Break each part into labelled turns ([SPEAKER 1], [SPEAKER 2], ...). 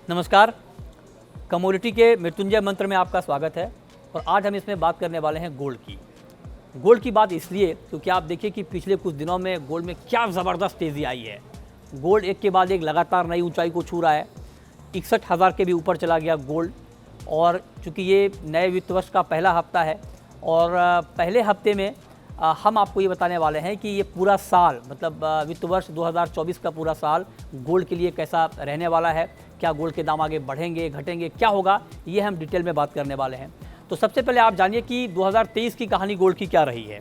[SPEAKER 1] नमस्कार। कमोडिटी के मृत्युंजय मंत्र में आपका स्वागत है। और आज हम इसमें बात करने वाले हैं गोल्ड की। गोल्ड की बात इसलिए क्योंकि आप देखिए कि पिछले कुछ दिनों में गोल्ड में क्या ज़बरदस्त तेज़ी आई है। गोल्ड एक के बाद एक लगातार नई ऊंचाई को छू रहा है। 61,000 के भी ऊपर चला गया गोल्ड। और चूँकि ये नए वित्त वर्ष का पहला हफ्ता है और पहले हफ्ते में हम आपको ये बताने वाले हैं कि ये पूरा साल मतलब वित्त वर्ष 2024 का पूरा साल गोल्ड के लिए कैसा रहने वाला है। क्या गोल्ड के दाम आगे बढ़ेंगे, घटेंगे, क्या होगा, ये हम डिटेल में बात करने वाले हैं। तो सबसे पहले आप जानिए कि 2023 की कहानी गोल्ड की क्या रही है।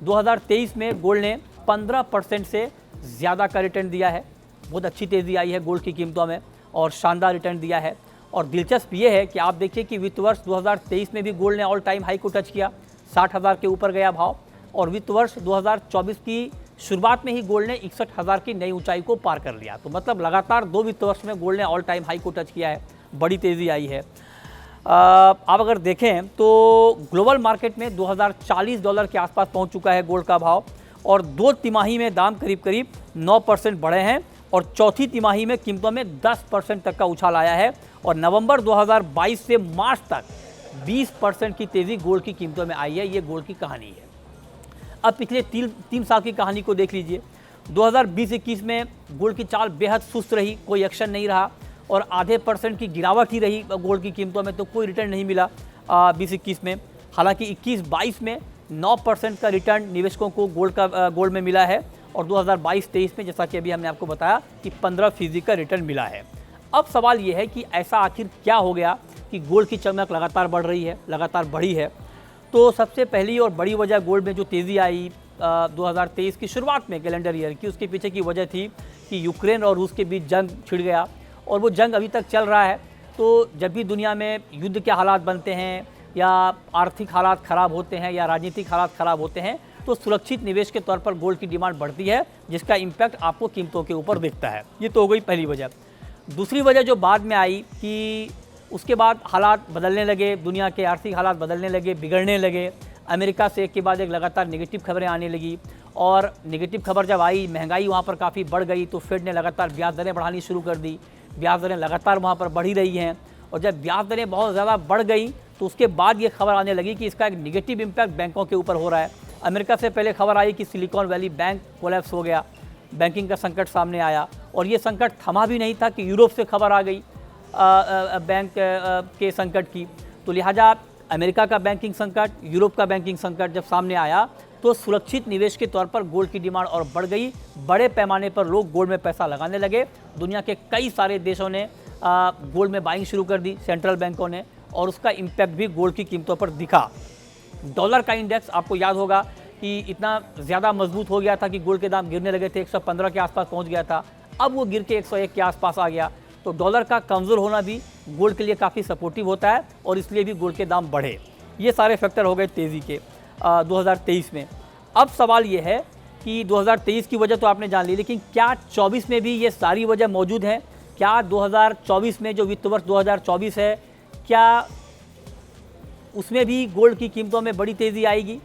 [SPEAKER 1] 2023 में गोल्ड ने 15% से ज़्यादा का रिटर्न दिया है। बहुत अच्छी तेज़ी आई है गोल्ड की कीमतों में और शानदार रिटर्न दिया है। और दिलचस्प ये है कि आप देखिए कि वित्त वर्ष 2023 में भी गोल्ड ने ऑल टाइम हाई को टच किया, 60,000 के ऊपर गया भाव। और वित्त वर्ष 2024 की शुरुआत में ही गोल्ड ने 61,000 की नई ऊंचाई को पार कर लिया। तो मतलब लगातार 2 वित्त वर्ष में गोल्ड ने ऑल टाइम हाई को टच किया है, बड़ी तेज़ी आई है। आप अगर देखें तो ग्लोबल मार्केट में $2040 के आसपास पहुंच चुका है गोल्ड का भाव। और 2 तिमाही में दाम करीब करीब 9% बढ़े हैं और चौथी तिमाही में कीमतों में 10% तक का उछाल आया है। और नवंबर 2022 से मार्च तक 20% की तेज़ी गोल्ड की कीमतों में आई है। ये गोल्ड की कहानी है। अब पिछले 3 साल की कहानी को देख लीजिए। 2020-21 में गोल्ड की चाल बेहद सुस्त रही, कोई एक्शन नहीं रहा और आधे परसेंट की गिरावट ही रही गोल्ड की कीमतों में, तो कोई रिटर्न नहीं मिला 20-21 में। हालांकि 21-22 में 9% का रिटर्न निवेशकों को गोल्ड में मिला है। और 2022-23 में जैसा कि अभी हमने आपको बताया कि 15% का रिटर्न मिला है। अब सवाल ये है कि ऐसा आखिर क्या हो गया कि गोल्ड की चमक लगातार बढ़ रही है, लगातार बढ़ी है। तो सबसे पहली और बड़ी वजह गोल्ड में जो तेज़ी आई 2023 की शुरुआत में कैलेंडर ईयर की, उसके पीछे की वजह थी कि यूक्रेन और रूस के बीच जंग छिड़ गया और वो जंग अभी तक चल रहा है। तो जब भी दुनिया में युद्ध के हालात बनते हैं या आर्थिक हालात ख़राब होते हैं या राजनीतिक हालात ख़राब होते हैं तो सुरक्षित निवेश के तौर पर गोल्ड की डिमांड बढ़ती है, जिसका इम्पैक्ट आपको कीमतों के ऊपर दिखता है। ये तो हो गई पहली वजह। दूसरी वजह जो बाद में आई कि उसके बाद हालात बदलने लगे, दुनिया के आर्थिक हालात बदलने लगे, बिगड़ने लगे। अमेरिका से एक के बाद एक लगातार नेगेटिव खबरें आने लगी और नेगेटिव खबर जब आई, महंगाई वहाँ पर काफ़ी बढ़ गई तो फेड ने लगातार ब्याज दरें बढ़ानी शुरू कर दी। ब्याज दरें लगातार वहाँ पर बढ़ी रही हैं और जब ब्याज दरें बहुत ज़्यादा बढ़ गई तो उसके बाद ये खबर आने लगी कि इसका एक नेगेटिव इम्पैक्ट बैंकों के ऊपर हो रहा है। अमेरिका से पहले खबर आई कि सिलिकॉन वैली बैंक कोलैप्स हो गया, बैंकिंग का संकट सामने आया। और ये संकट थमा भी नहीं था कि यूरोप से खबर आ गई बैंक के संकट की। तो लिहाजा अमेरिका का बैंकिंग संकट, यूरोप का बैंकिंग संकट जब सामने आया तो सुरक्षित निवेश के तौर पर गोल्ड की डिमांड और बढ़ गई। बड़े पैमाने पर लोग गोल्ड में पैसा लगाने लगे। दुनिया के कई सारे देशों ने गोल्ड में बाइंग शुरू कर दी, सेंट्रल बैंकों ने, और उसका इम्पैक्ट भी गोल्ड की कीमतों पर दिखा। डॉलर का इंडेक्स आपको याद होगा कि इतना ज़्यादा मजबूत हो गया था कि गोल्ड के दाम गिरने लगे थे, 115 के आसपास पहुँच गया था। अब वो गिर के 101 के आसपास आ गया। तो डॉलर का कमज़ोर होना भी गोल्ड के लिए काफ़ी सपोर्टिव होता है और इसलिए भी गोल्ड के दाम बढ़े। ये सारे फैक्टर हो गए तेज़ी के 2023 में। अब सवाल ये है कि 2023 की वजह तो आपने जान ली, लेकिन क्या 24 में भी ये सारी वजह मौजूद है? क्या 2024 में जो वित्त वर्ष 2024 है, क्या उसमें भी गोल्ड की कीमतों में बड़ी तेज़ी आएगी?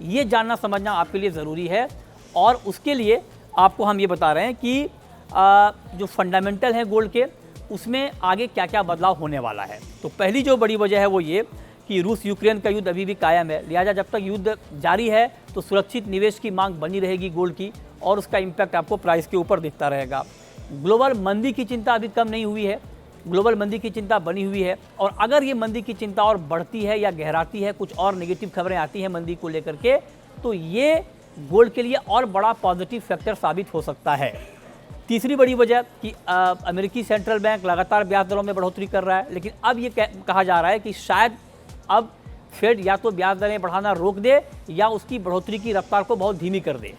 [SPEAKER 1] ये जानना समझना आपके लिए ज़रूरी है। और उसके लिए आपको हम ये बता रहे हैं कि जो फंडामेंटल हैं गोल्ड के, उसमें आगे क्या क्या बदलाव होने वाला है। तो पहली जो बड़ी वजह है वो ये कि रूस यूक्रेन का युद्ध अभी भी कायम है। लिहाजा जब तक युद्ध जारी है तो सुरक्षित निवेश की मांग बनी रहेगी गोल्ड की और उसका इम्पैक्ट आपको प्राइस के ऊपर दिखता रहेगा। ग्लोबल मंदी की चिंता अभी कम नहीं हुई है, ग्लोबल मंदी की चिंता बनी हुई है। और अगर ये मंदी की चिंता और बढ़ती है या गहराती है, कुछ और नेगेटिव खबरें आती हैं मंदी को लेकर के, तो ये गोल्ड के लिए और बड़ा पॉजिटिव फैक्टर साबित हो सकता है। तीसरी बड़ी वजह कि अमेरिकी सेंट्रल बैंक लगातार ब्याज दरों में बढ़ोतरी कर रहा है, लेकिन अब ये कहा जा रहा है कि शायद अब फेड या तो ब्याज दरें बढ़ाना रोक दे या उसकी बढ़ोतरी की रफ्तार को बहुत धीमी कर दे।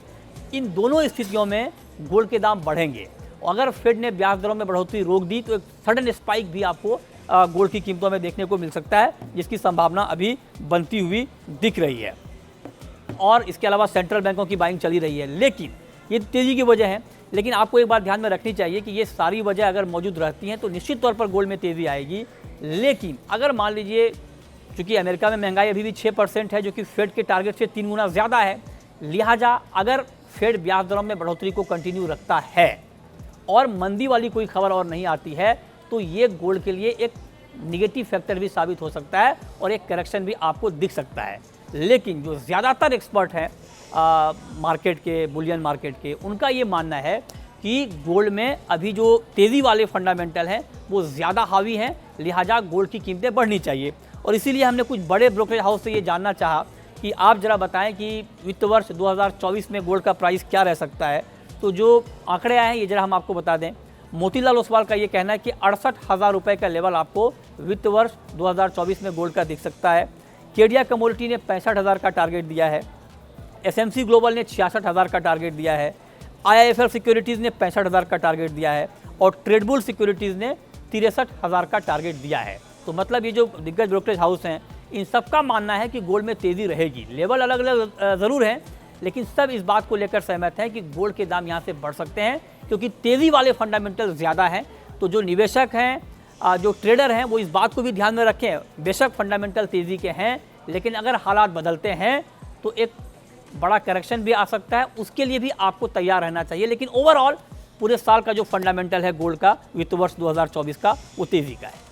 [SPEAKER 1] इन दोनों स्थितियों में गोल्ड के दाम बढ़ेंगे। और अगर फेड ने ब्याज दरों में बढ़ोतरी रोक दी तो एक सडन स्पाइक भी आपको गोल्ड की कीमतों में देखने को मिल सकता है, जिसकी संभावना अभी बनती हुई दिख रही है। और इसके अलावा सेंट्रल बैंकों की बाइंग चली रही है। लेकिन ये तेज़ी की वजह है। लेकिन आपको एक बात ध्यान में रखनी चाहिए कि ये सारी वजह अगर मौजूद रहती हैं तो निश्चित तौर पर गोल्ड में तेज़ी आएगी। लेकिन अगर मान लीजिए, चूँकि अमेरिका में महंगाई अभी भी 6% है, जो कि फेड के टारगेट से 3 गुना ज़्यादा है, लिहाजा अगर फेड ब्याज दरों में बढ़ोतरी को कंटिन्यू रखता है और मंदी वाली कोई खबर और नहीं आती है, तो ये गोल्ड के लिए एक निगेटिव फैक्टर भी साबित हो सकता है और एक करेक्शन भी आपको दिख सकता है। लेकिन जो ज़्यादातर एक्सपर्ट हैं मार्केट के, बुलियन मार्केट के, उनका ये मानना है कि गोल्ड में अभी जो तेज़ी वाले फंडामेंटल हैं वो ज़्यादा हावी हैं, लिहाजा गोल्ड की कीमतें बढ़नी चाहिए। और इसीलिए हमने कुछ बड़े ब्रोकरेज हाउस से ये जानना चाहा कि आप ज़रा बताएं कि वित्त वर्ष 2024 में गोल्ड का प्राइस क्या रह सकता है। तो जो आंकड़े आए हैं ये ज़रा हम आपको बता दें। मोतीलाल ओसवाल का ये कहना है कि 68,000 रुपये का लेवल आपको वित्त वर्ष 2024 में गोल्ड का दिख सकता है। केडिया कमोडिटी ने 65,000 का टारगेट दिया है। एसएमसी ग्लोबल ने 66,000 का टारगेट दिया है। आईआईएफएल सिक्योरिटीज़ ने 65,000 का टारगेट दिया है और ट्रेडबुल सिक्योरिटीज़ ने 63,000 का टारगेट दिया है। तो मतलब ये जो दिग्गज ब्रोकरेज हाउस हैं इन सबका मानना है कि गोल्ड में तेज़ी रहेगी। लेवल अलग अलग ज़रूर हैं, लेकिन सब इस बात को लेकर सहमत हैं कि गोल्ड के दाम यहाँ से बढ़ सकते हैं क्योंकि तेज़ी वाले फंडामेंटल ज़्यादा हैं। तो जो निवेशक हैं, जो ट्रेडर हैं, वो इस बात को भी ध्यान में रखें। बेशक फंडामेंटल तेज़ी के हैं, लेकिन अगर हालात बदलते हैं तो एक बड़ा करेक्शन भी आ सकता है, उसके लिए भी आपको तैयार रहना चाहिए। लेकिन ओवरऑल पूरे साल का जो फंडामेंटल है गोल्ड का वित्त वर्ष 2024 का, वो तेज़ी का है।